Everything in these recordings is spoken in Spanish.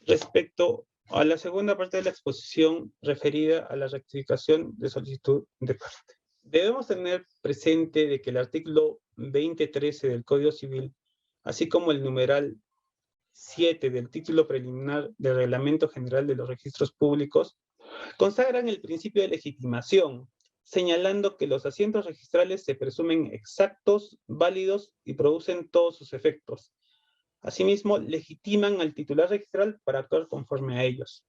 Respecto a la segunda parte de la exposición referida a la rectificación de solicitud de parte. Debemos tener presente de que el artículo 2013 del Código Civil, así como el numeral 7 del título preliminar del Reglamento General de los Registros Públicos, consagran el principio de legitimación, señalando que los asientos registrales se presumen exactos, válidos y producen todos sus efectos. Asimismo, legitiman al titular registral para actuar conforme a ellos,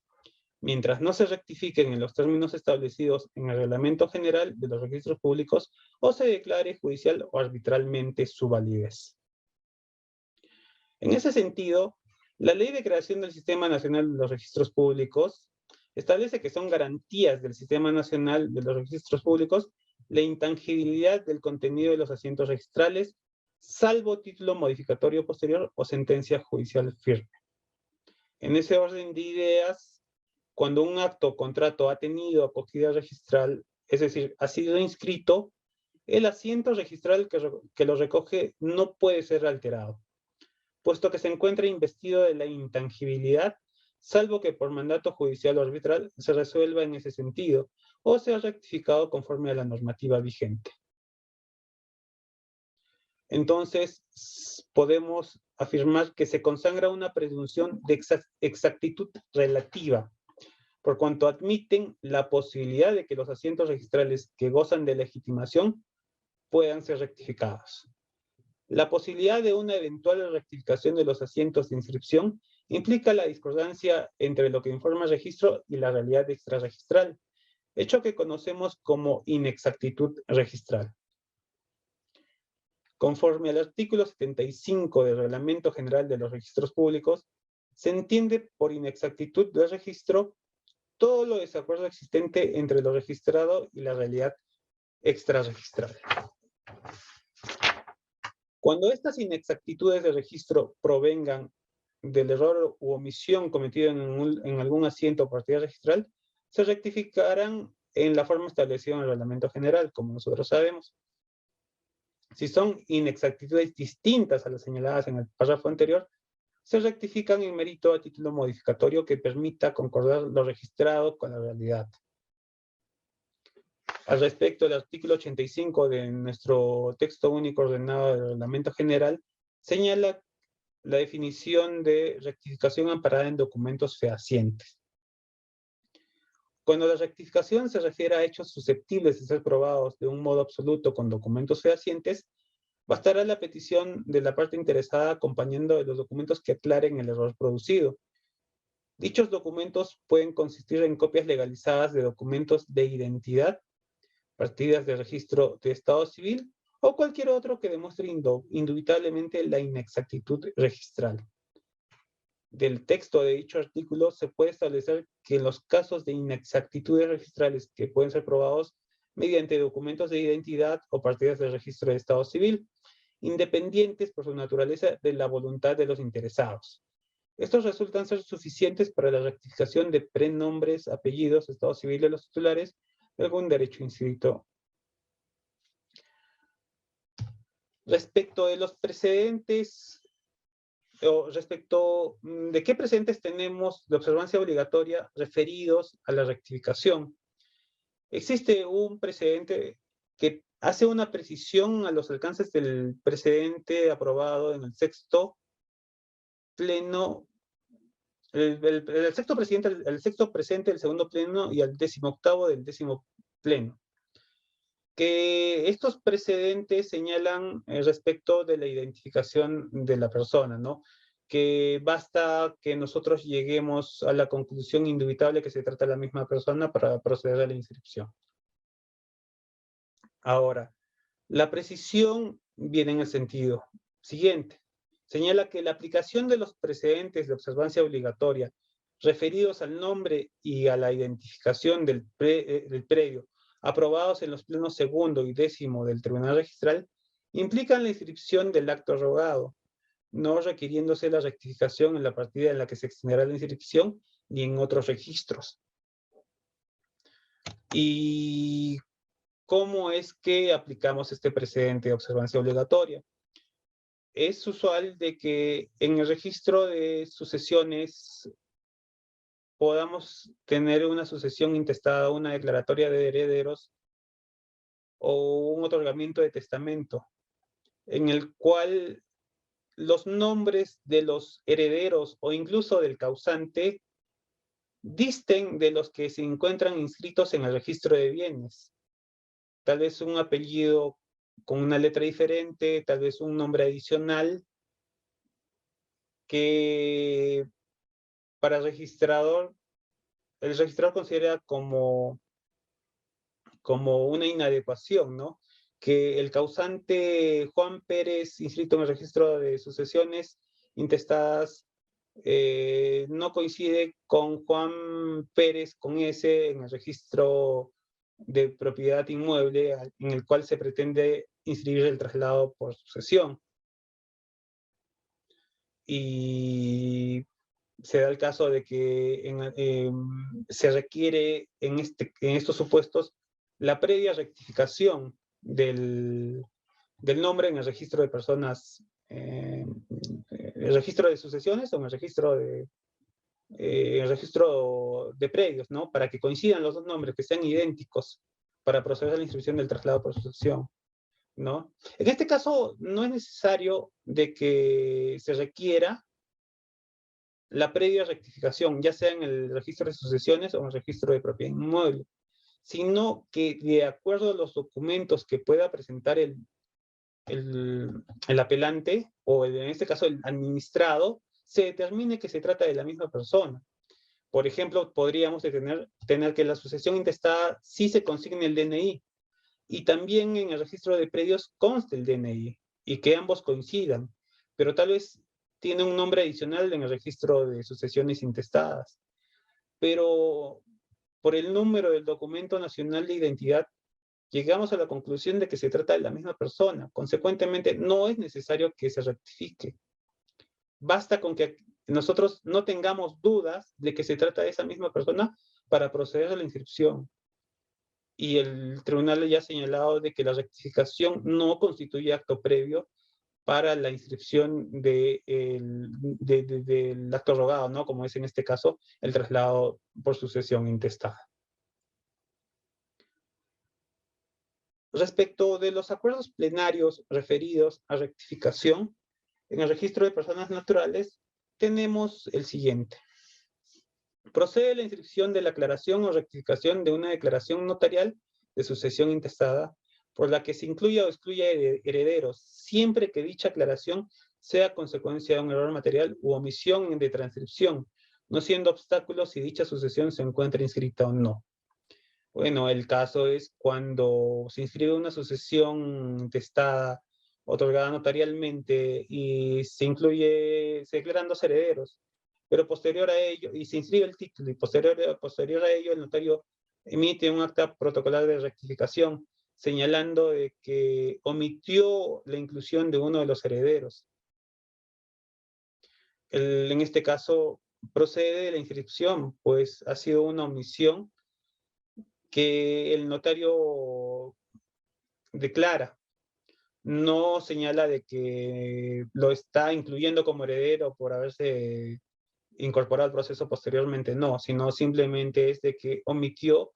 mientras no se rectifiquen en los términos establecidos en el Reglamento General de los Registros Públicos o se declare judicial o arbitralmente su validez. En ese sentido, la Ley de Creación del Sistema Nacional de los Registros Públicos establece que son garantías del Sistema Nacional de los Registros Públicos la intangibilidad del contenido de los asientos registrales, salvo título modificatorio posterior o sentencia judicial firme. En ese orden de ideas, cuando un acto o contrato ha tenido acogida registral, es decir, ha sido inscrito, el asiento registral que lo recoge no puede ser alterado, puesto que se encuentra investido de la intangibilidad, salvo que por mandato judicial o arbitral se resuelva en ese sentido, o sea rectificado conforme a la normativa vigente. Entonces, podemos afirmar que se consagra una presunción de exactitud relativa, por cuanto admiten la posibilidad de que los asientos registrales que gozan de legitimación puedan ser rectificados. La posibilidad de una eventual rectificación de los asientos de inscripción implica la discordancia entre lo que informa el registro y la realidad extrarregistral, hecho que conocemos como inexactitud registral. Conforme al artículo 75 del Reglamento General de los Registros Públicos, se entiende por inexactitud del registro todo lo desacuerdo existente entre lo registrado y la realidad extrarregistral. Cuando estas inexactitudes de registro provengan del error u omisión cometido en algún asiento o partida registral, se rectificarán en la forma establecida en el Reglamento General, como nosotros sabemos. Si son inexactitudes distintas a las señaladas en el párrafo anterior, se rectifican en mérito a título modificatorio que permita concordar lo registrado con la realidad. Al respecto, el artículo 85 de nuestro texto único ordenado del Reglamento General señala la definición de rectificación amparada en documentos fehacientes. Cuando la rectificación se refiere a hechos susceptibles de ser probados de un modo absoluto con documentos fehacientes, bastará la petición de la parte interesada acompañando de los documentos que aclaren el error producido. Dichos documentos pueden consistir en copias legalizadas de documentos de identidad, partidas de registro de estado civil o cualquier otro que demuestre indubitablemente la inexactitud registral. Del texto de dicho artículo se puede establecer que en los casos de inexactitudes registrales que pueden ser probados mediante documentos de identidad o partidas de registro de estado civil, independientes por su naturaleza de la voluntad de los interesados. Estos resultan ser suficientes para la rectificación de prenombres, apellidos, estado civil de los titulares de algún derecho inscrito. Respecto de los precedentes, o respecto de qué precedentes tenemos de observancia obligatoria referidos a la rectificación. Existe un precedente que hace una precisión a los alcances del precedente aprobado en el sexto pleno, el sexto presente del segundo pleno y al 18º del 10º pleno. Que estos precedentes señalan respecto de la identificación de la persona, ¿no? Que basta que nosotros lleguemos a la conclusión indubitable que se trata de la misma persona para proceder a la inscripción. Ahora, la precisión viene en el sentido siguiente. Señala que la aplicación de los precedentes de observancia obligatoria referidos al nombre y a la identificación del predio aprobados en los plenos segundo y 10º del Tribunal Registral implican la inscripción del acto rogado, no requiriéndose la rectificación en la partida en la que se extenderá la inscripción ni en otros registros. ¿Y cómo es que aplicamos este precedente de observancia obligatoria? Es usual de que en el registro de sucesiones podamos tener una sucesión intestada, una declaratoria de herederos o un otorgamiento de testamento, en el cual los nombres de los herederos o incluso del causante disten de los que se encuentran inscritos en el registro de bienes. Tal vez un apellido con una letra diferente, tal vez un nombre adicional que para el registrador considera como una inadecuación, ¿no? Que el causante Juan Pérez, inscrito en el registro de sucesiones intestadas, no coincide con Juan Pérez con ese en el registro de propiedad inmueble en el cual se pretende inscribir el traslado por sucesión. Y se da el caso de que se requiere en estos supuestos la previa rectificación del nombre en el registro de personas, el registro de sucesiones o en el registro de predios, ¿no? Para que coincidan los dos nombres, que sean idénticos, para proceder a la inscripción del traslado por sucesión, ¿no? En este caso, no es necesario de que se requiera la previa rectificación, ya sea en el registro de sucesiones o en el registro de propiedad inmueble, sino que de acuerdo a los documentos que pueda presentar el apelante, o en este caso el administrado, se determine que se trata de la misma persona. Por ejemplo, podríamos tener que la sucesión intestada sí se consigne el DNI, y también en el registro de predios conste el DNI, y que ambos coincidan, pero tal vez tiene un nombre adicional en el registro de sucesiones intestadas. Pero por el número del documento nacional de identidad, llegamos a la conclusión de que se trata de la misma persona. Consecuentemente, no es necesario que se rectifique. Basta con que nosotros no tengamos dudas de que se trata de esa misma persona para proceder a la inscripción. Y el tribunal ya ha señalado de que la rectificación no constituye acto previo para la inscripción del acto rogado, ¿no? Como es en este caso el traslado por sucesión intestada. Respecto de los acuerdos plenarios referidos a rectificación, en el registro de personas naturales tenemos el siguiente. Procede la inscripción de la aclaración o rectificación de una declaración notarial de sucesión intestada por la que se incluya o excluya herederos, siempre que dicha aclaración sea consecuencia de un error material u omisión de transcripción, no siendo obstáculo si dicha sucesión se encuentra inscrita o no. Bueno, el caso es cuando se inscribe una sucesión intestada otorgada notarialmente y se declaran dos herederos, pero posterior a ello, y se inscribe el título, y posterior a ello el notario emite un acta protocolar de rectificación, señalando de que omitió la inclusión de uno de los herederos. En este caso procede la inscripción, pues ha sido una omisión que el notario declara. No señala de que lo está incluyendo como heredero por haberse incorporado al proceso posteriormente, no, sino simplemente es de que omitió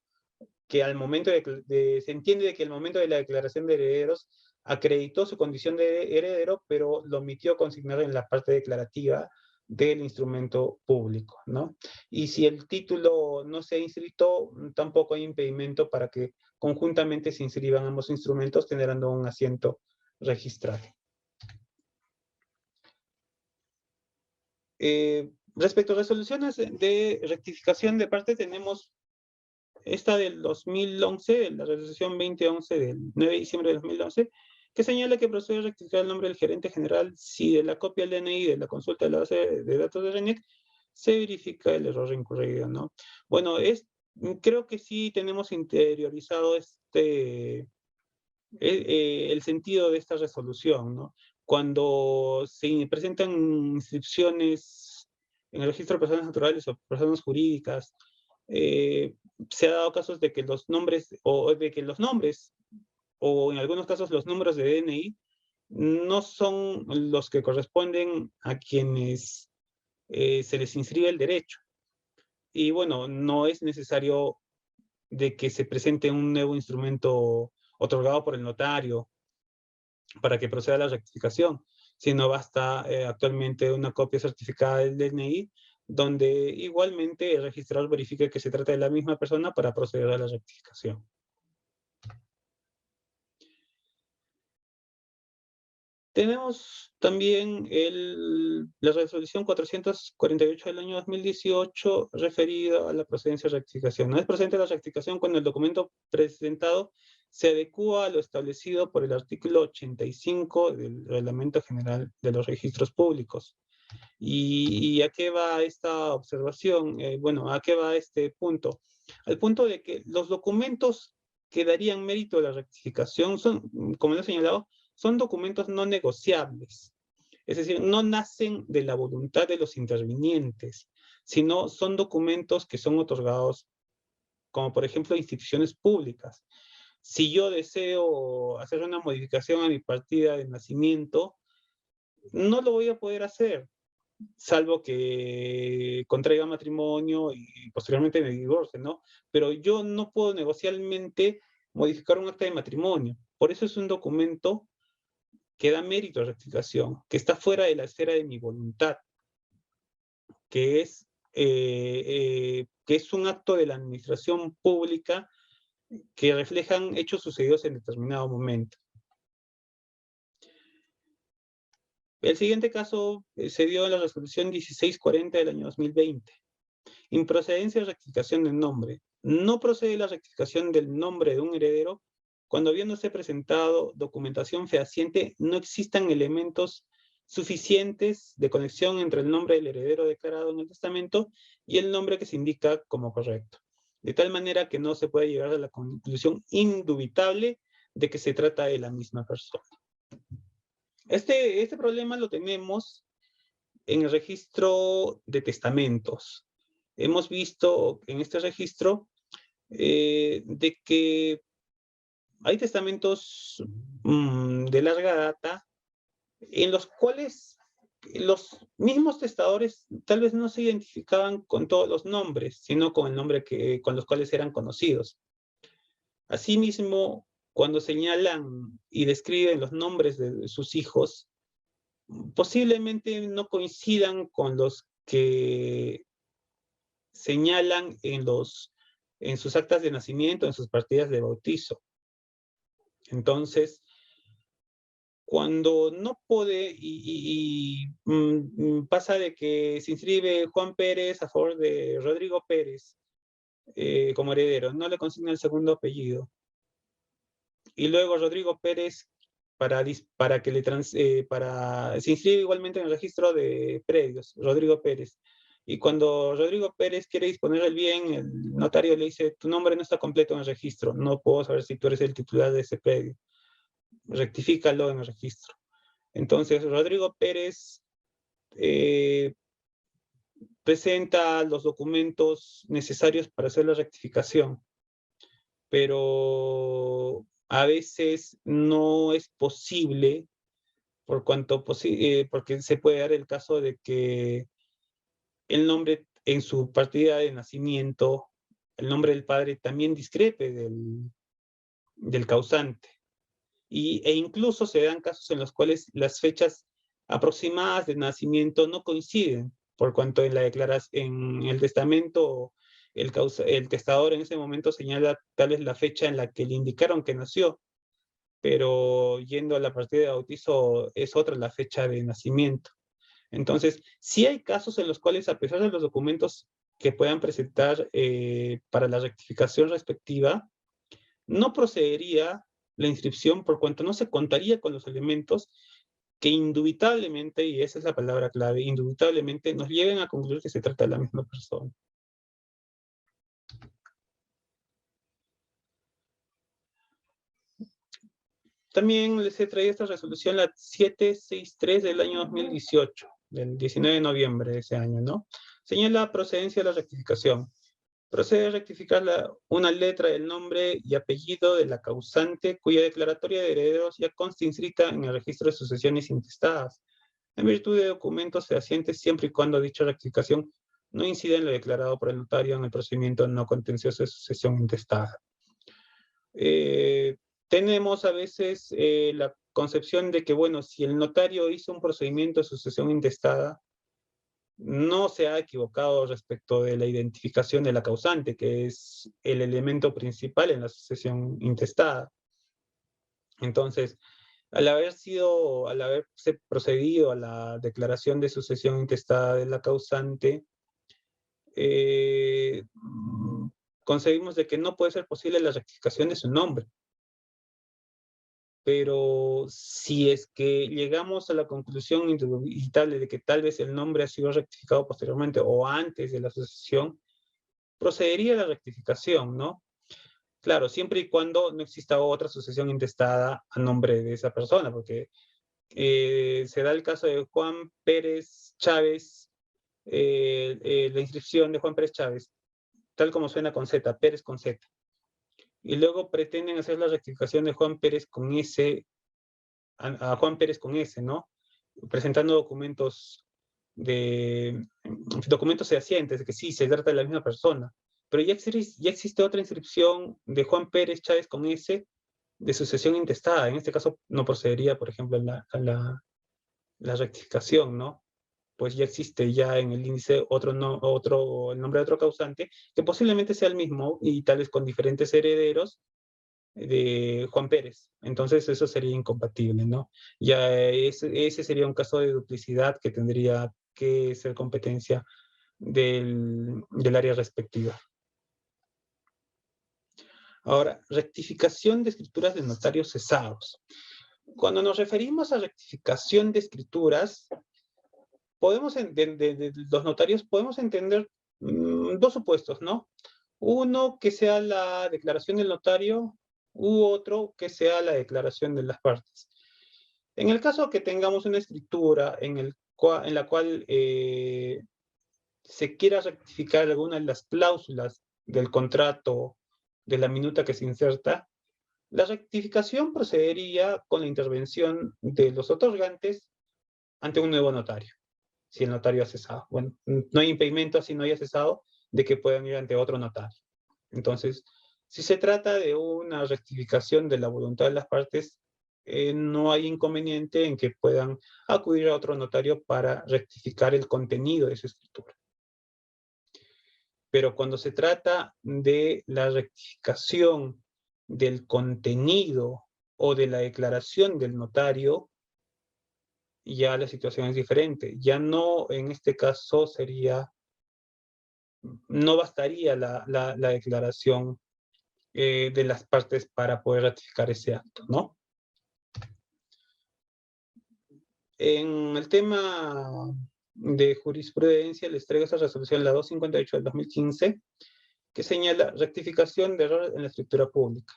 que al momento se entiende de que al momento de la declaración de herederos acreditó su condición de heredero, pero lo omitió consignar en la parte declarativa del instrumento público, ¿no? Y si el título no se ha inscrito, tampoco hay impedimento para que conjuntamente se inscriban ambos instrumentos generando un asiento registral. Respecto a resoluciones de rectificación de parte, tenemos esta del 2011, la resolución 2011 del 9 de diciembre de 2011, que señala que procede a rectificar el nombre del gerente general si de la copia del DNI de la consulta de la base de datos de RENIEC se verifica el error incurrido, ¿no? Bueno, creo que sí tenemos interiorizado el sentido de esta resolución, ¿no? Cuando se presentan inscripciones en el registro de personas naturales o personas jurídicas, se ha dado casos de que los nombres, o en algunos casos los números de DNI, no son los que corresponden a quienes se les inscribe el derecho. y bueno, no es necesario de que se presente un nuevo instrumento otorgado por el notario para que proceda la rectificación, sino basta actualmente una copia certificada del DNI, donde igualmente el registrador verifique que se trata de la misma persona para proceder a la rectificación. Tenemos también la resolución 448 del año 2018 referida a la procedencia de rectificación. No es procedente la rectificación cuando el documento presentado se adecúa a lo establecido por el artículo 85 del Reglamento General de los Registros Públicos. ¿Y a qué va esta observación? Bueno, ¿a qué va este punto? Al punto de que los documentos que darían mérito a la rectificación son, como lo he señalado, son documentos no negociables. Es decir, no nacen de la voluntad de los intervinientes, sino son documentos que son otorgados, como por ejemplo instituciones públicas. Si yo deseo hacer una modificación a mi partida de nacimiento, no lo voy a poder hacer, salvo que contraiga matrimonio y posteriormente me divorcie, ¿no? Pero yo no puedo negocialmente modificar un acta de matrimonio. Por eso es un documento que da mérito a rectificación, que está fuera de la esfera de mi voluntad, que es un acto de la administración pública que reflejan hechos sucedidos en determinado momento. El siguiente caso se dio en la resolución 1640 del año 2020. Improcedencia de rectificación del nombre. No procede la rectificación del nombre de un heredero cuando, habiéndose presentado documentación fehaciente, no existan elementos suficientes de conexión entre el nombre del heredero declarado en el testamento y el nombre que se indica como correcto. De tal manera que no se puede llegar a la conclusión indubitable de que se trata de la misma persona. Este problema lo tenemos en el registro de testamentos. Hemos visto en este registro de que hay testamentos de larga data en los cuales los mismos testadores tal vez no se identificaban con todos los nombres, sino con el nombre con los cuales eran conocidos. Asimismo, cuando señalan y describen los nombres de sus hijos, posiblemente no coincidan con los que señalan en sus actas de nacimiento, en sus partidas de bautizo. Entonces, cuando no puede pasa de que se inscribe Juan Pérez a favor de Rodrigo Pérez como heredero, no le consigna el segundo apellido. Y luego Rodrigo Pérez, se inscribe igualmente en el registro de predios, Rodrigo Pérez. Y cuando Rodrigo Pérez quiere disponer el bien, el notario le dice, tu nombre no está completo en el registro, no puedo saber si tú eres el titular de ese predio. Rectifícalo en el registro. Entonces, Rodrigo Pérez presenta los documentos necesarios para hacer la rectificación, pero a veces no es posible porque se puede dar el caso de que el nombre en su partida de nacimiento, el nombre del padre también discrepe del causante. E incluso se dan casos en los cuales las fechas aproximadas de nacimiento no coinciden, por cuanto en el testamento el testador en ese momento señala tal vez la fecha en la que le indicaron que nació, pero yendo a la partida de bautizo es otra la fecha de nacimiento. Entonces, sí hay casos en los cuales, a pesar de los documentos que puedan presentar para la rectificación respectiva, no procedería la inscripción por cuanto no se contaría con los elementos que indubitablemente, y esa es la palabra clave, indubitablemente nos lleven a concluir que se trata de la misma persona. También les he traído esta resolución, la 763 del año 2018, del 19 de noviembre de ese año, ¿no? Señala procedencia de la rectificación. Procede a rectificar una letra del nombre y apellido de la causante cuya declaratoria de herederos ya consta inscrita en el registro de sucesiones intestadas, en virtud de documentos fehacientes siempre y cuando dicha rectificación no incide en lo declarado por el notario en el procedimiento no contencioso de sucesión intestada. Tenemos a veces la concepción de que, bueno, si el notario hizo un procedimiento de sucesión intestada, no se ha equivocado respecto de la identificación de la causante, que es el elemento principal en la sucesión intestada. Entonces, al haberse procedido a la declaración de sucesión intestada de la causante, concebimos de que no puede ser posible la rectificación de su nombre. Pero si es que llegamos a la conclusión indubitable de que tal vez el nombre ha sido rectificado posteriormente o antes de la sucesión, procedería a la rectificación, ¿no? Claro, siempre y cuando no exista otra sucesión intestada a nombre de esa persona, porque se da el caso de Juan Pérez Chávez, la inscripción de Juan Pérez Chávez, tal como suena con Z, Pérez con Z. Y luego pretenden hacer la rectificación de Juan Pérez con S, a Juan Pérez con S, ¿no? Presentando documentos fehacientes de que sí, se trata de la misma persona. Pero ya existe otra inscripción de Juan Pérez Chávez con S de sucesión intestada. En este caso no procedería, por ejemplo, la rectificación, ¿no? Pues ya existe ya en el índice el nombre de otro causante, que posiblemente sea el mismo y tal vez con diferentes herederos de Juan Pérez. Entonces eso sería incompatible, ¿no? Ya ese sería un caso de duplicidad que tendría que ser competencia del área respectiva. Ahora, rectificación de escrituras de notarios cesados. Cuando nos referimos a rectificación de escrituras, de los notarios podemos entender dos supuestos, ¿no? Uno que sea la declaración del notario u otro que sea la declaración de las partes. En el caso que tengamos una escritura en la cual se quiera rectificar alguna de las cláusulas del contrato de la minuta que se inserta, la rectificación procedería con la intervención de los otorgantes ante un nuevo notario, si el notario ha cesado. Bueno, no hay impedimento, así no haya cesado, de que puedan ir ante otro notario. Entonces, si se trata de una rectificación de la voluntad de las partes, no hay inconveniente en que puedan acudir a otro notario para rectificar el contenido de su escritura. Pero cuando se trata de la rectificación del contenido o de la declaración del notario, ya la situación es diferente. Ya no, en este caso no bastaría la declaración de las partes para poder ratificar ese acto, ¿no? En el tema de jurisprudencia, les traigo esa resolución, la 258 del 2015, que señala rectificación de errores en la escritura pública.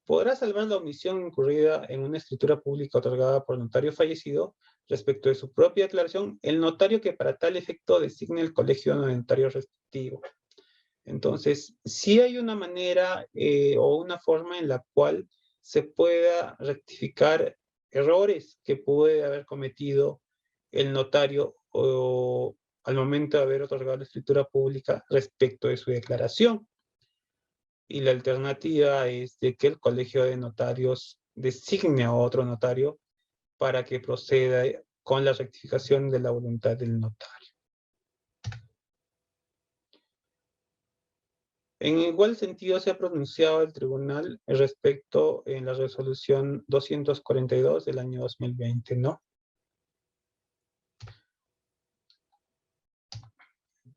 Podrá salvar la omisión incurrida en una escritura pública otorgada por el notario fallecido respecto de su propia declaración, el notario que para tal efecto designe el colegio de notarios respectivo. Entonces, sí hay una manera o una forma en la cual se pueda rectificar errores que puede haber cometido el notario al momento de haber otorgado la escritura pública respecto de su declaración. Y la alternativa es de que el colegio de notarios designe a otro notario para que proceda con la rectificación de la voluntad del notario. En igual sentido se ha pronunciado el tribunal respecto en la resolución 242 del año 2020, ¿no?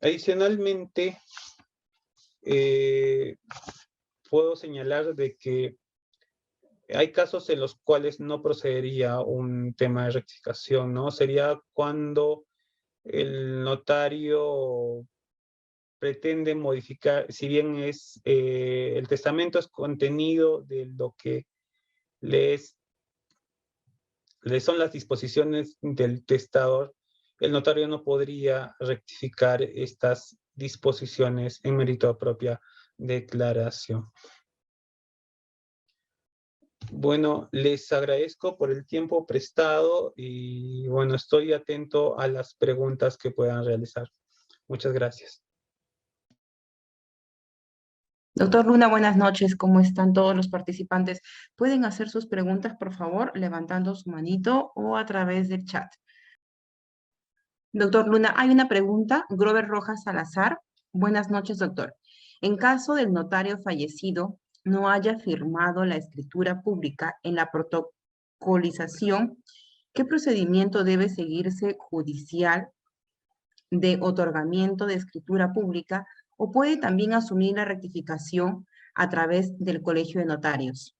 Adicionalmente, puedo señalar de que hay casos en los cuales no procedería un tema de rectificación, ¿no? Sería cuando el notario pretende modificar, si bien el testamento es contenido de lo que le son las disposiciones del testador, el notario no podría rectificar estas disposiciones en mérito a propia declaración. Bueno, les agradezco por el tiempo prestado y bueno, estoy atento a las preguntas que puedan realizar. Muchas gracias. Doctor Luna, buenas noches. ¿Cómo están todos los participantes? Pueden hacer sus preguntas, por favor, levantando su manito o a través del chat. Doctor Luna, hay una pregunta. Grover Rojas Salazar. Buenas noches, doctor. En caso del notario fallecido no haya firmado la escritura pública en la protocolización, ¿qué procedimiento debe seguirse judicial de otorgamiento de escritura pública o puede también asumir la rectificación a través del Colegio de Notarios?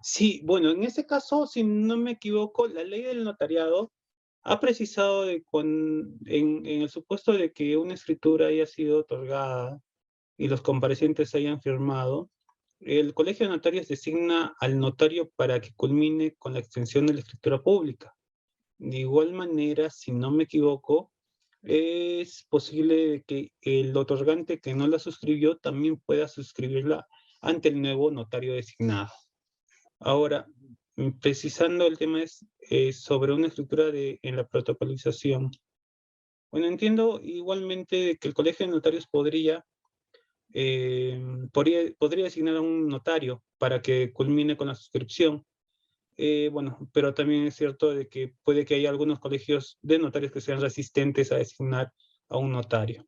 Sí, bueno, en este caso, si no me equivoco, la ley del notariado ha precisado en el supuesto de que una escritura haya sido otorgada y los comparecientes hayan firmado, el Colegio de Notarios designa al notario para que culmine con la extensión de la escritura pública. De igual manera, si no me equivoco, es posible que el otorgante que no la suscribió también pueda suscribirla ante el nuevo notario designado. Ahora, precisando el tema es sobre una estructura en la protocolización. Bueno, entiendo igualmente que el Colegio de Notarios podría designar a un notario para que culmine con la suscripción. Bueno, pero también es cierto de que puede que haya algunos colegios de notarios que sean resistentes a designar a un notario.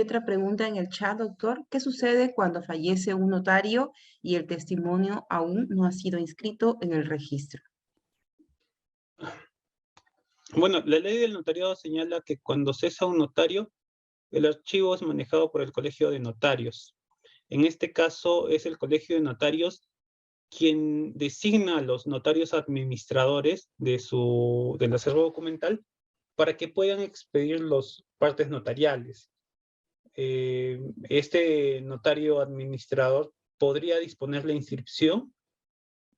Otra pregunta en el chat, doctor. ¿Qué sucede cuando fallece un notario y el testimonio aún no ha sido inscrito en el registro? Bueno, la ley del notariado señala que cuando cesa un notario, el archivo es manejado por el Colegio de Notarios. En este caso es el Colegio de Notarios quien designa a los notarios administradores del acervo documental para que puedan expedir los partes notariales. Este notario administrador podría disponer la inscripción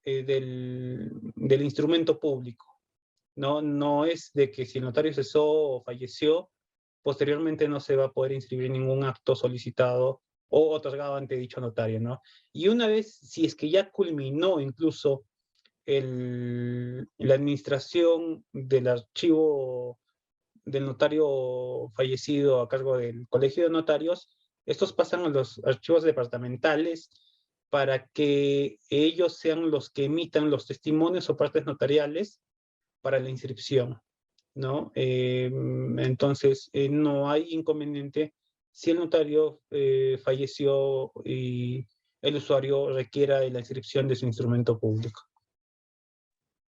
del instrumento público. No es de que si el notario cesó o falleció, posteriormente no se va a poder inscribir ningún acto solicitado o otorgado ante dicho notario, ¿no? Y una vez, si es que ya culminó incluso la administración del archivo del notario fallecido a cargo del Colegio de Notarios, estos pasan a los archivos departamentales para que ellos sean los que emitan los testimonios o partes notariales para la inscripción, ¿no? Entonces, no hay inconveniente si el notario falleció y el usuario requiera de la inscripción de su instrumento público.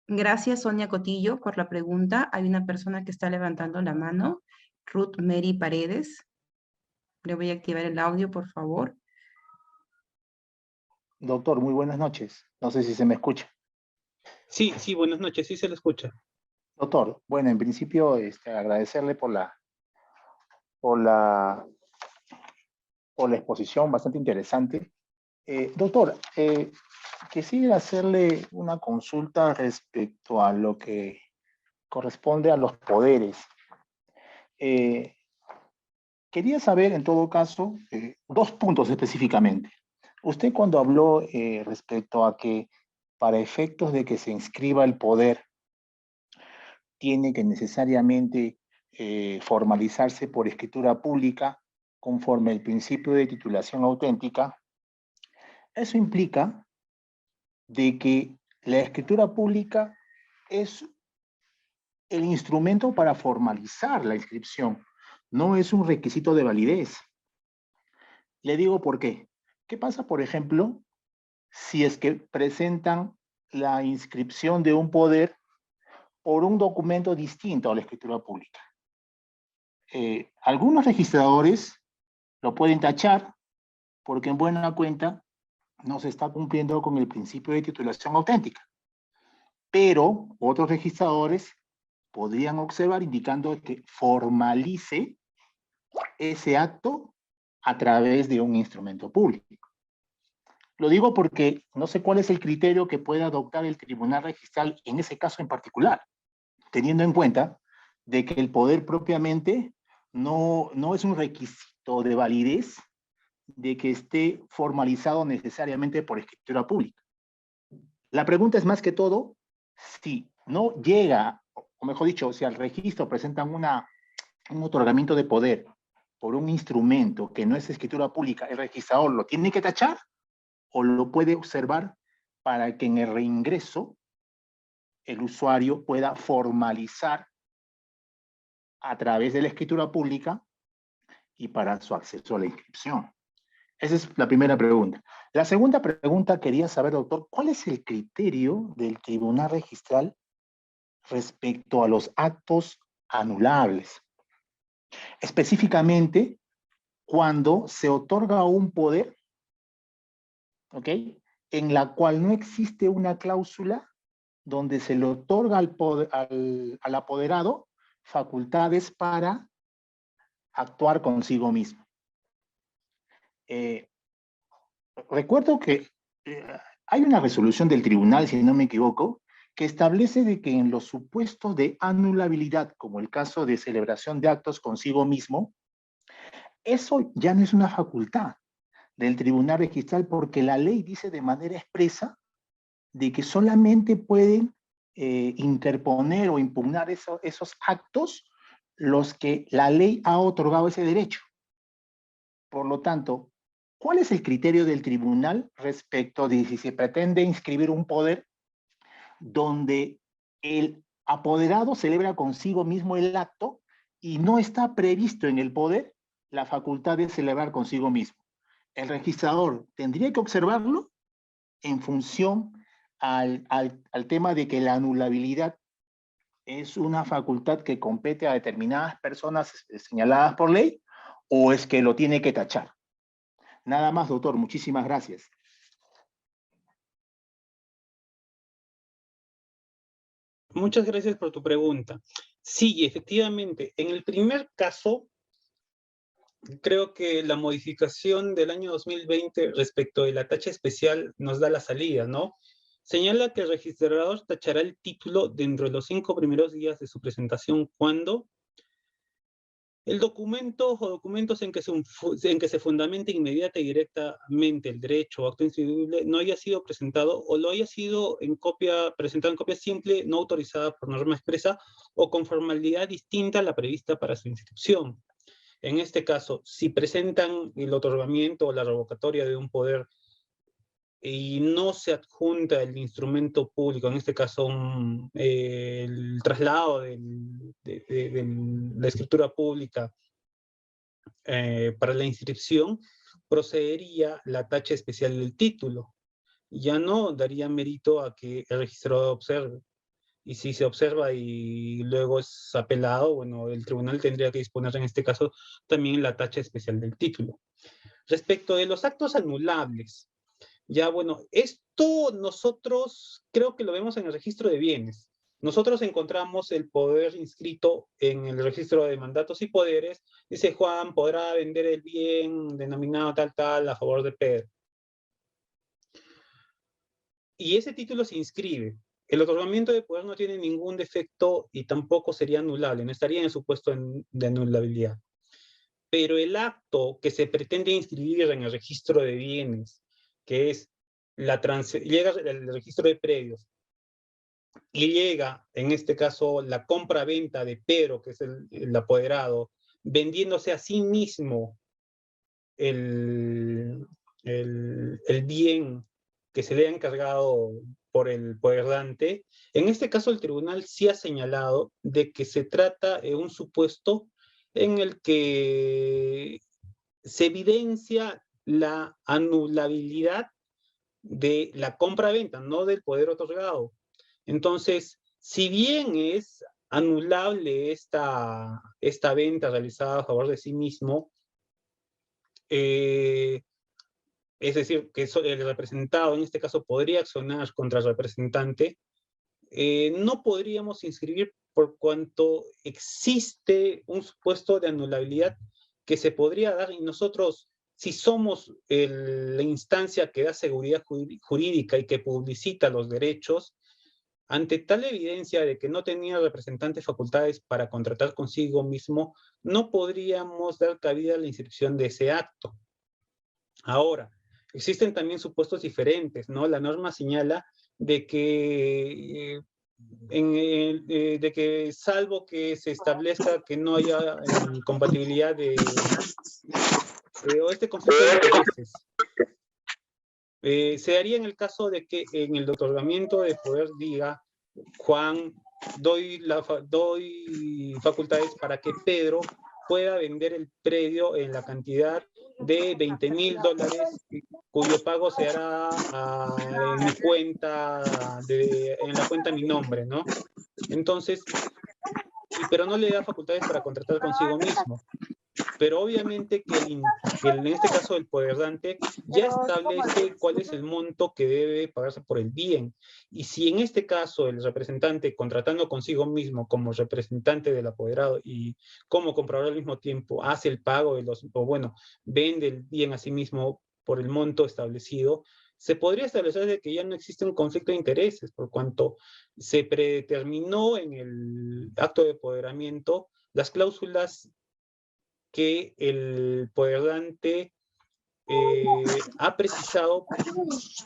Gracias, Sonia Cotillo, por la pregunta. Hay una persona que está levantando la mano, Ruth Mary Paredes. Le voy a activar el audio, por favor. Doctor, muy buenas noches. No sé si se me escucha. Sí, buenas noches, sí se le escucha. Doctor, bueno, en principio agradecerle por la exposición, bastante interesante. Doctor, quisiera hacerle una consulta respecto a lo que corresponde a los poderes. Quería saber, en todo caso, dos puntos específicamente. Usted cuando habló respecto a que para efectos de que se inscriba el poder, tiene que necesariamente formalizarse por escritura pública conforme el principio de titulación auténtica. Eso implica de que la escritura pública es el instrumento para formalizar la inscripción, no es un requisito de validez. Le digo por qué. ¿Qué pasa, por ejemplo, si es que presentan la inscripción de un poder por un documento distinto a la escritura pública? Algunos registradores lo pueden tachar porque en buena cuenta no se está cumpliendo con el principio de titulación auténtica. Pero otros registradores podrían observar indicando que formalice ese acto a través de un instrumento público. Lo digo porque no sé cuál es el criterio que puede adoptar el tribunal registral en ese caso en particular, teniendo en cuenta de que el poder propiamente no es un requisito de validez de que esté formalizado necesariamente por escritura pública. La pregunta es más que todo, si no llega, o mejor dicho, si al registro presentan una un otorgamiento de poder por un instrumento que no es escritura pública, el registrador lo tiene que tachar o lo puede observar para que en el reingreso el usuario pueda formalizar a través de la escritura pública y para su acceso a la inscripción. Esa es la primera pregunta. La segunda pregunta quería saber, doctor, ¿cuál es el criterio del Tribunal Registral respecto a los actos anulables? Específicamente, cuando se otorga un poder, ¿ok?, en la cual no existe una cláusula donde se le otorga al apoderado facultades para actuar consigo mismo. Recuerdo que hay una resolución del tribunal, si no me equivoco, que establece de que en los supuestos de anulabilidad, como el caso de celebración de actos consigo mismo, eso ya no es una facultad del tribunal registral porque la ley dice de manera expresa de que solamente pueden interponer o impugnar esos actos los que la ley ha otorgado ese derecho. Por lo tanto, ¿cuál es el criterio del tribunal respecto de si se pretende inscribir un poder donde el apoderado celebra consigo mismo el acto y no está previsto en el poder la facultad de celebrar consigo mismo? El registrador tendría que observarlo en función al tema de que la anulabilidad es una facultad que compete a determinadas personas señaladas por ley, o es que lo tiene que tachar. Nada más, doctor. Muchísimas gracias. Muchas gracias por tu pregunta. Sí, efectivamente, en el primer caso, creo que la modificación del año 2020 respecto de la tacha especial nos da la salida, ¿no? Señala que el registrador tachará el título dentro de los 5 primeros días de su presentación cuando el documento o documentos en que se fundamente inmediata y directamente el derecho o acto inscribible no haya sido presentado o lo haya sido presentado en copia simple, no autorizada por norma expresa o con formalidad distinta a la prevista para su inscripción. En este caso, si presentan el otorgamiento o la revocatoria de un poder y no se adjunta el instrumento público, en este caso el traslado de la escritura pública para la inscripción, procedería la tacha especial del título. Ya no daría mérito a que el registrador observe. Y si se observa y luego es apelado, bueno, el tribunal tendría que disponer en este caso también la tacha especial del título. Respecto de los actos anulables, ya bueno, esto nosotros creo que lo vemos en el registro de bienes. Nosotros encontramos el poder inscrito en el registro de mandatos y poderes. Dice Juan podrá vender el bien denominado tal tal a favor de Pedro. Y ese título se inscribe. El otorgamiento de poder no tiene ningún defecto y tampoco sería anulable, no estaría en el supuesto de anulabilidad. Pero el acto que se pretende inscribir en el registro de bienes, que es llega el registro de predios, y llega, en este caso, la compra-venta de Pedro, que es el apoderado, vendiéndose a sí mismo el bien que se le ha encargado por el poderante. En este caso, el tribunal sí ha señalado de que se trata de un supuesto en el que se evidencia la anulabilidad de la compra-venta, no del poder otorgado. Entonces, si bien es anulable esta venta realizada a favor de sí mismo, es decir, que el representado en este caso podría accionar contra el representante, no podríamos inscribir por cuanto existe un supuesto de anulabilidad que se podría dar y nosotros, si somos la instancia que da seguridad jurídica y que publicita los derechos, ante tal evidencia de que no tenía representante facultades para contratar consigo mismo, no podríamos dar cabida a la inscripción de ese acto. Ahora, existen también supuestos diferentes, ¿no? La norma señala de que de que salvo que se establezca que no haya compatibilidad o este conflicto de intereses. Se daría en el caso de que en el otorgamiento de poder diga, Juan, doy facultades para que Pedro pueda vender el predio en la cantidad de $20,000, cuyo pago se hará en mi cuenta, en la cuenta a mi nombre, ¿no? Entonces, pero no le da facultades para contratar consigo mismo. Pero obviamente que en este caso el poderrante ya establece cuál es el monto que debe pagarse por el bien. Y si en este caso el representante, contratando consigo mismo como representante del apoderado y como comprador al mismo tiempo, hace el pago de vende el bien a sí mismo por el monto establecido, se podría establecer de que ya no existe un conflicto de intereses, por cuanto se predeterminó en el acto de apoderamiento las cláusulas que el poderante ha precisado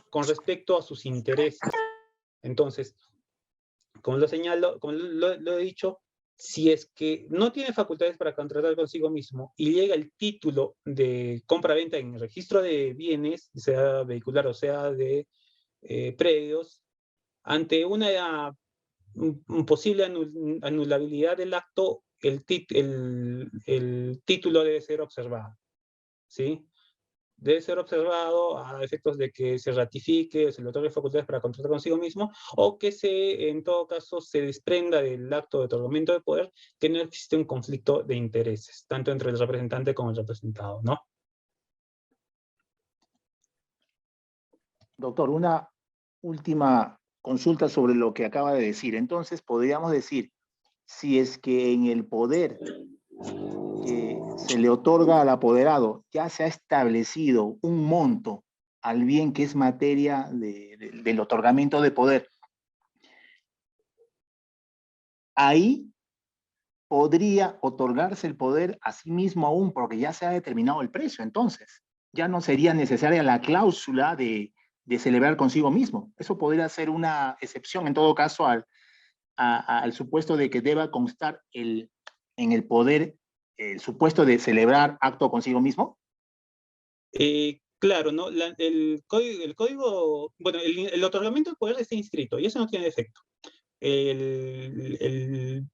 con respecto a sus intereses. Entonces, como lo señalo, como lo he dicho, si es que no tiene facultades para contratar consigo mismo y llega el título de compra-venta en el registro de bienes, sea vehicular o sea de predios, ante una posible anulabilidad del acto, el título debe ser observado, ¿sí? Debe ser observado a efectos de que se ratifique, se le otorgue facultades para contratar consigo mismo, o que en todo caso, se desprenda del acto de otorgamiento de poder que no existe un conflicto de intereses, tanto entre el representante como el representado, ¿no? Doctor, una última consulta sobre lo que acaba de decir. Entonces, podríamos decir, si es que en el poder que se le otorga al apoderado ya se ha establecido un monto al bien que es materia del otorgamiento de poder, ahí podría otorgarse el poder a sí mismo aún porque ya se ha determinado el precio. Entonces, ya no sería necesaria la cláusula de celebrar consigo mismo. Eso podría ser una excepción en todo caso al supuesto de que deba constar en el poder el supuesto de celebrar acto consigo mismo. Claro, ¿no? El código, bueno, el otorgamiento de poder está inscrito y eso no tiene efecto. El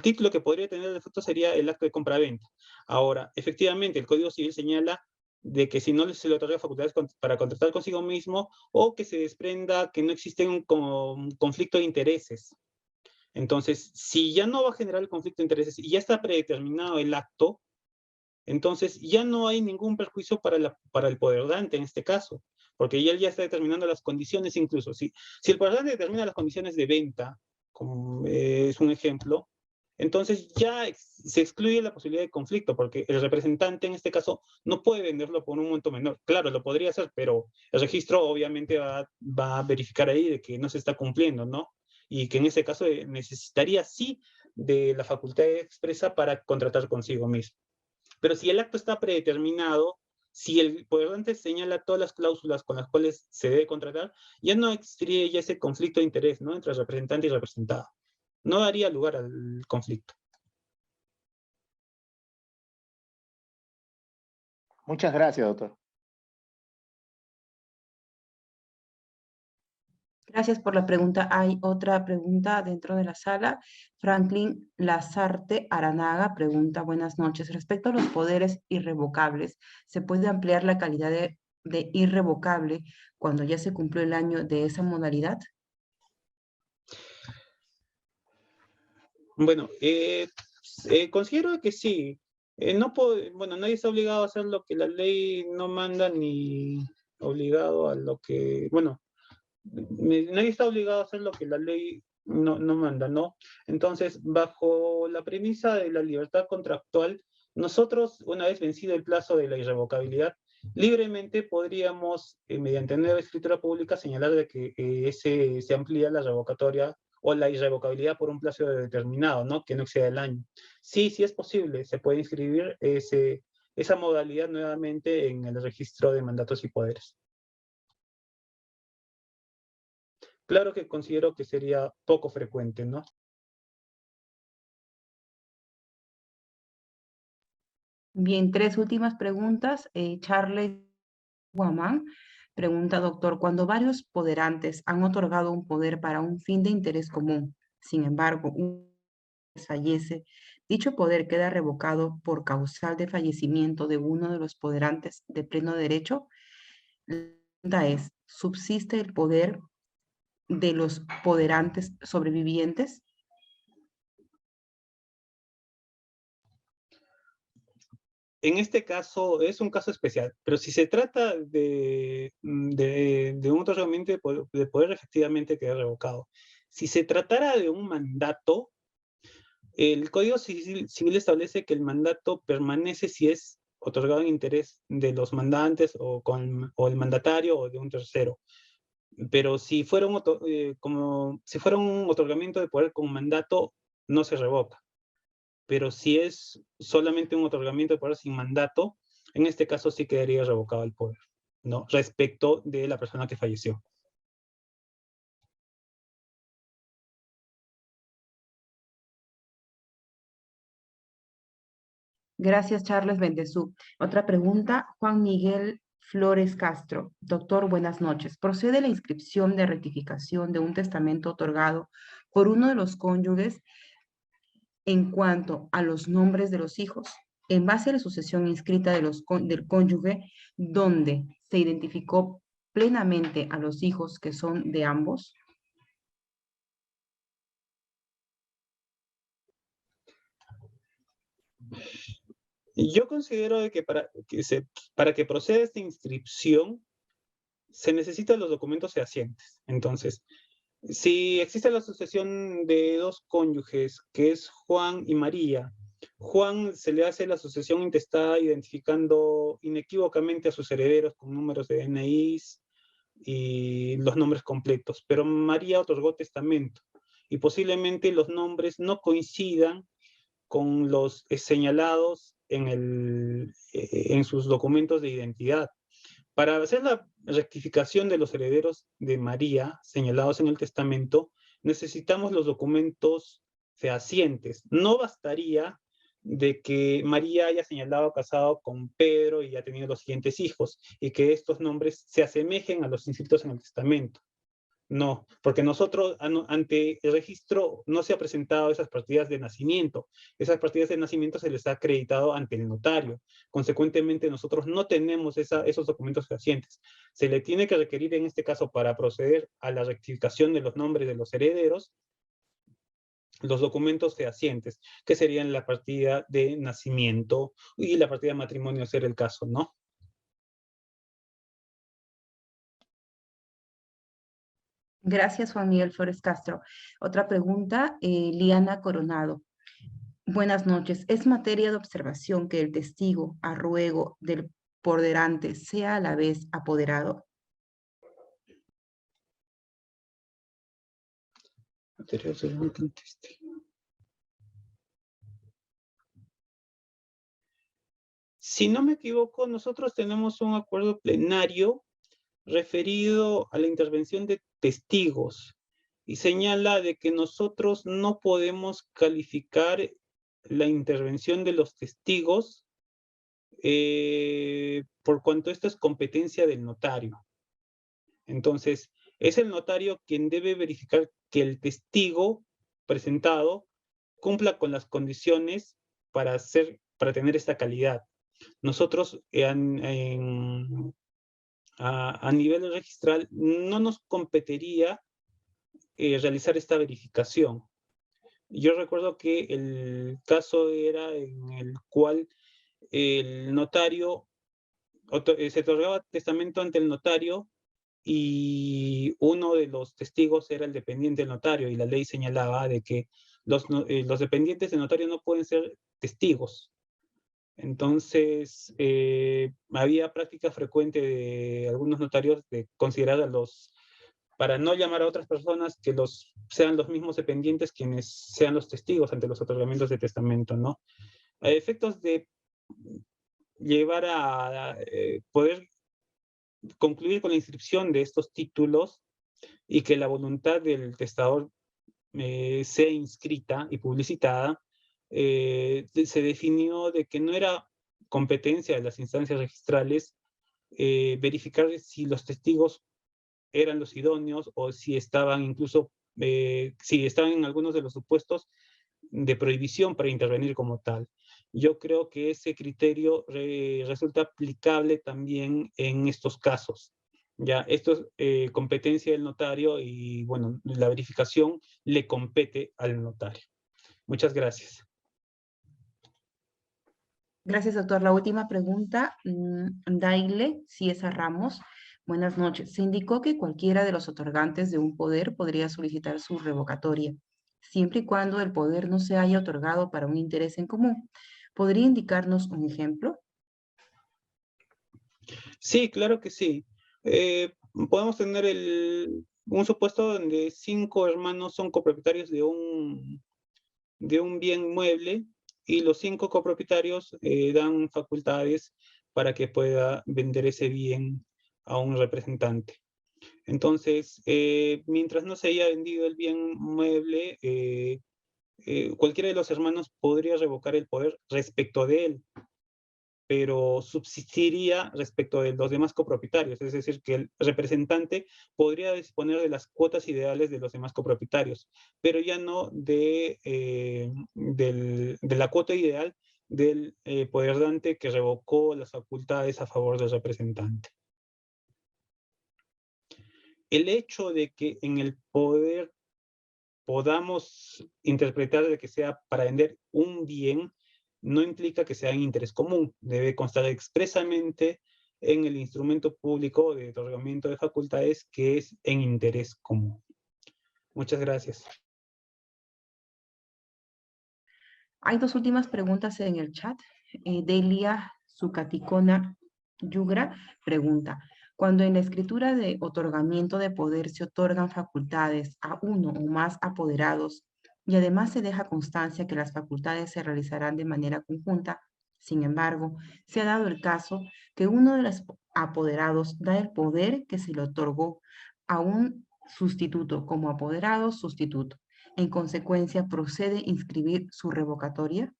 título que podría tener efecto sería el acto de compraventa. Ahora, efectivamente, el Código Civil señala de que si no se le otorga facultades para contratar consigo mismo o que se desprenda que no existe un conflicto de intereses. Entonces, si ya no va a generar el conflicto de intereses y ya está predeterminado el acto, entonces ya no hay ningún perjuicio para el poderante en este caso, porque él ya está determinando las condiciones incluso. Si el poderante determina las condiciones de venta, como es un ejemplo, entonces ya se excluye la posibilidad de conflicto, porque el representante en este caso no puede venderlo por un monto menor. Claro, lo podría hacer, pero el registro obviamente va a verificar ahí de que no se está cumpliendo, ¿no? Y que en ese caso necesitaría sí de la facultad expresa para contratar consigo mismo. Pero si el acto está predeterminado, si el poderante señala todas las cláusulas con las cuales se debe contratar, ya no existiría ya ese conflicto de interés, ¿no? Entre representante y representado. No daría lugar al conflicto. Muchas gracias, doctor. Gracias por la pregunta. Hay otra pregunta dentro de la sala. Franklin Lazarte Aranaga pregunta, buenas noches. Respecto a los poderes irrevocables, ¿se puede ampliar la calidad de irrevocable cuando ya se cumplió el año de esa modalidad? Bueno, considero que sí. Nadie está obligado a hacer lo que la ley no manda, ni obligado a lo que, nadie está obligado a hacer lo que la ley no manda, ¿no? Entonces, bajo la premisa de la libertad contractual, nosotros, una vez vencido el plazo de la irrevocabilidad, libremente podríamos, mediante nueva escritura pública, señalar de que se amplía la revocatoria o la irrevocabilidad por un plazo determinado, ¿no? Que no exceda el año. Sí, sí es posible, se puede inscribir esa modalidad nuevamente en el registro de mandatos y poderes. claro que considero que sería poco frecuente, ¿no? Bien, tres últimas preguntas. Charles Guamán pregunta, doctor, cuando varios poderantes han otorgado un poder para un fin de interés común, sin embargo, un fallece, dicho poder queda revocado por causal de fallecimiento de uno de los poderantes de pleno derecho. La pregunta es, ¿subsiste el poder de los poderantes sobrevivientes? En este caso es un caso especial, pero si se trata de un otorgamiento de poder, efectivamente queda revocado. Si se tratara de un mandato, el Código Civil establece que el mandato permanece si es otorgado en interés de los mandantes o el mandatario o de un tercero. Pero si fuera si fuera un otorgamiento de poder con mandato, no se revoca. Pero si es solamente un otorgamiento de poder sin mandato, en este caso sí quedaría revocado el poder, ¿no? Respecto de la persona que falleció. Gracias, Charles Bendezú. Otra pregunta, Juan Miguel Flores Castro. Doctor, buenas noches. ¿Procede la inscripción de rectificación de un testamento otorgado por uno de los cónyuges en cuanto a los nombres de los hijos, en base a la sucesión inscrita del cónyuge, donde se identificó plenamente a los hijos que son de ambos? Yo considero de que para que proceda esta inscripción se necesitan los documentos fehacientes. Entonces, si existe la sucesión de dos cónyuges, que es Juan y María, Juan se le hace la sucesión intestada identificando inequívocamente a sus herederos con números de DNIs y los nombres completos, pero María otorgó testamento y posiblemente los nombres no coincidan con los señalados en sus documentos de identidad. Para hacer la rectificación de los herederos de María señalados en el testamento, necesitamos los documentos fehacientes. No bastaría de que María haya señalado casado con Pedro y haya tenido los siguientes hijos, y que estos nombres se asemejen a los inscritos en el testamento. No, porque nosotros ante el registro no se ha presentado esas partidas de nacimiento. Esas partidas de nacimiento se les ha acreditado ante el notario. Consecuentemente, nosotros no tenemos esos documentos fehacientes. Se le tiene que requerir en este caso para proceder a la rectificación de los nombres de los herederos, los documentos fehacientes, que serían la partida de nacimiento y la partida de matrimonio, ser el caso, ¿no? Gracias, Juan Miguel Flores Castro. Otra pregunta, Liana Coronado. Buenas noches. ¿Es materia de observación que el testigo a ruego del ponderante sea a la vez apoderado? Si no me equivoco, nosotros tenemos un acuerdo plenario referido a la intervención de testigos y señala de que nosotros no podemos calificar la intervención de los testigos por cuanto esto es competencia del notario. Entonces, es el notario quien debe verificar que el testigo presentado cumpla con las condiciones para tener esta calidad. Nosotros a nivel registral no nos competiría realizar esta verificación. Yo recuerdo que el caso era en el cual el notario se otorgaba testamento ante el notario y uno de los testigos era el dependiente del notario, y la ley señalaba de que los dependientes del notario no pueden ser testigos. Entonces, había práctica frecuente de algunos notarios de considerar para no llamar a otras personas que sean los mismos dependientes quienes sean los testigos ante los otorgamientos de testamento, ¿no? A efectos de llevar a poder concluir con la inscripción de estos títulos, y que la voluntad del testador sea inscrita y publicitada, se definió de que no era competencia de las instancias registrales verificar si los testigos eran los idóneos o si estaban incluso, si estaban en algunos de los supuestos de prohibición para intervenir como tal. Yo creo que ese criterio resulta aplicable también en estos casos. Ya, esto es competencia del notario y, bueno, la verificación le compete al notario. Muchas gracias. Gracias, doctor. La última pregunta, Daile Ciesa Ramos. Buenas noches. Se indicó que cualquiera de los otorgantes de un poder podría solicitar su revocatoria, siempre y cuando el poder no se haya otorgado para un interés en común. ¿Podría indicarnos un ejemplo? Sí, claro que sí. Podemos tener un supuesto donde 5 hermanos son copropietarios de un bien mueble y los 5 copropietarios dan facultades para que pueda vender ese bien a un representante. Entonces, mientras no se haya vendido el bien mueble, cualquiera de los hermanos podría revocar el poder respecto de él, pero subsistiría respecto de los demás copropietarios, es decir, que el representante podría disponer de las cuotas ideales de los demás copropietarios, pero ya no de la cuota ideal del poderdante que revocó las facultades a favor del representante. El hecho de que en el poder podamos interpretar de que sea para vender un bien no implica que sea en interés común. Debe constar expresamente en el instrumento público de otorgamiento de facultades que es en interés común. Muchas gracias. Hay 2 últimas preguntas en el chat. Delia Zucaticona Yugra pregunta, cuando en la escritura de otorgamiento de poder se otorgan facultades a uno o más apoderados y además se deja constancia que las facultades se realizarán de manera conjunta, sin embargo, se ha dado el caso que uno de los apoderados da el poder que se le otorgó a un sustituto como apoderado sustituto. En consecuencia, procede inscribir su revocatoria.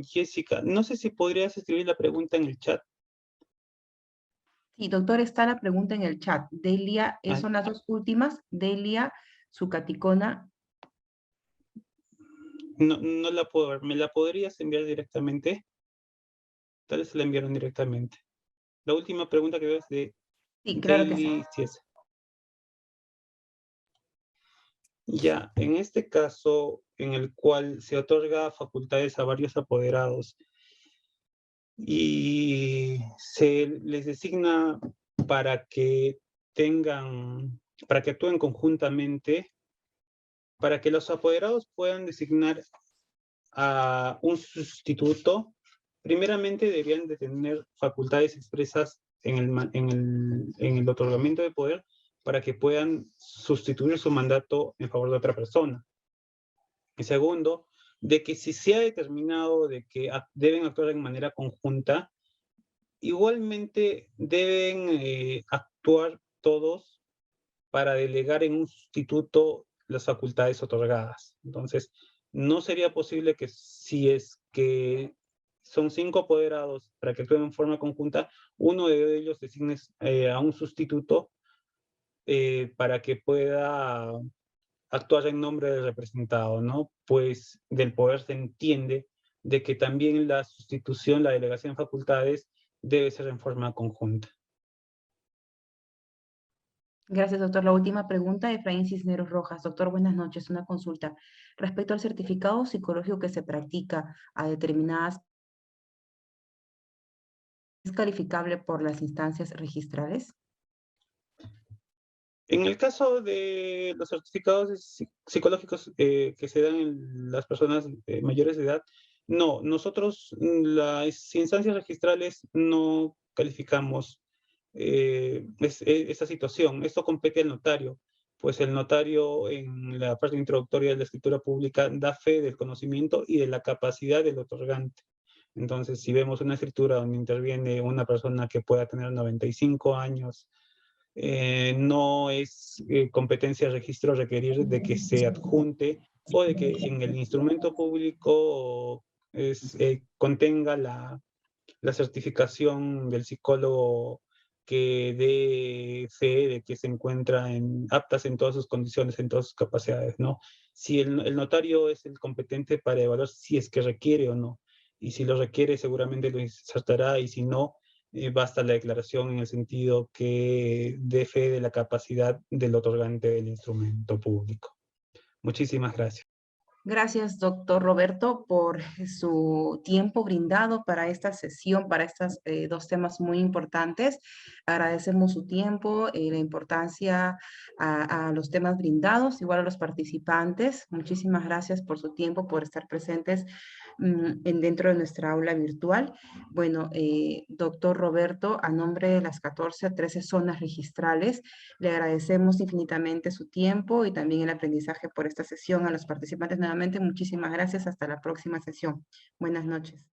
Jessica, no sé si podrías escribir la pregunta en el chat. Sí, doctor, está la pregunta en el chat. Delia, son las 2 últimas. Delia Zucaticona. No la puedo ver. ¿Me la podrías enviar directamente? Tal vez se la enviaron directamente. La última pregunta que veo es de Sí, claro que sí. Daily Ciesa. Ya, en este caso, en el cual se otorga facultades a varios apoderados y se les designa para que para que actúen conjuntamente, para que los apoderados puedan designar a un sustituto, primeramente deberían de tener facultades expresas en el otorgamiento de poder para que puedan sustituir su mandato en favor de otra persona. Y segundo, de que si se ha determinado de que deben actuar en manera conjunta, igualmente deben actuar todos para delegar en un sustituto las facultades otorgadas. Entonces, no sería posible que si es que son 5 apoderados para que actúen en forma conjunta, uno de ellos designe a un sustituto para que pueda actuar en nombre del representado, ¿no? Pues del poder se entiende de que también la sustitución, la delegación de facultades debe ser en forma conjunta. Gracias, doctor. La última pregunta de Efraín Cisneros Rojas. Doctor, buenas noches. Una consulta. Respecto al certificado psicológico que se practica a determinadas, ¿es calificable por las instancias registrales? En el caso de los certificados psicológicos que se dan en las personas mayores de edad, no, nosotros las instancias registrales no calificamos esta situación. Esto compete al notario, pues el notario en la parte introductoria de la escritura pública da fe del conocimiento y de la capacidad del otorgante. Entonces, si vemos una escritura donde interviene una persona que pueda tener 95 años, no es competencia de registro requerir de que se adjunte o de que en el instrumento público contenga la certificación del psicólogo que dé fe de que se encuentra aptas en todas sus condiciones, en todas sus capacidades, ¿no? Si el notario es el competente para evaluar si es que requiere o no, y si lo requiere seguramente lo insertará, y si no, basta la declaración en el sentido que dé fe de la capacidad del otorgante del instrumento público. Muchísimas gracias. Gracias, doctor Roberto, por su tiempo brindado para esta sesión, para estos dos temas muy importantes. Agradecemos su tiempo, la importancia a los temas brindados, igual a los participantes. Muchísimas gracias por su tiempo, por estar presentes dentro de nuestra aula virtual. Bueno, doctor Roberto, a nombre de las 14 a 13 zonas registrales, le agradecemos infinitamente su tiempo y también el aprendizaje por esta sesión. A los participantes nuevamente, muchísimas gracias. Hasta la próxima sesión. Buenas noches.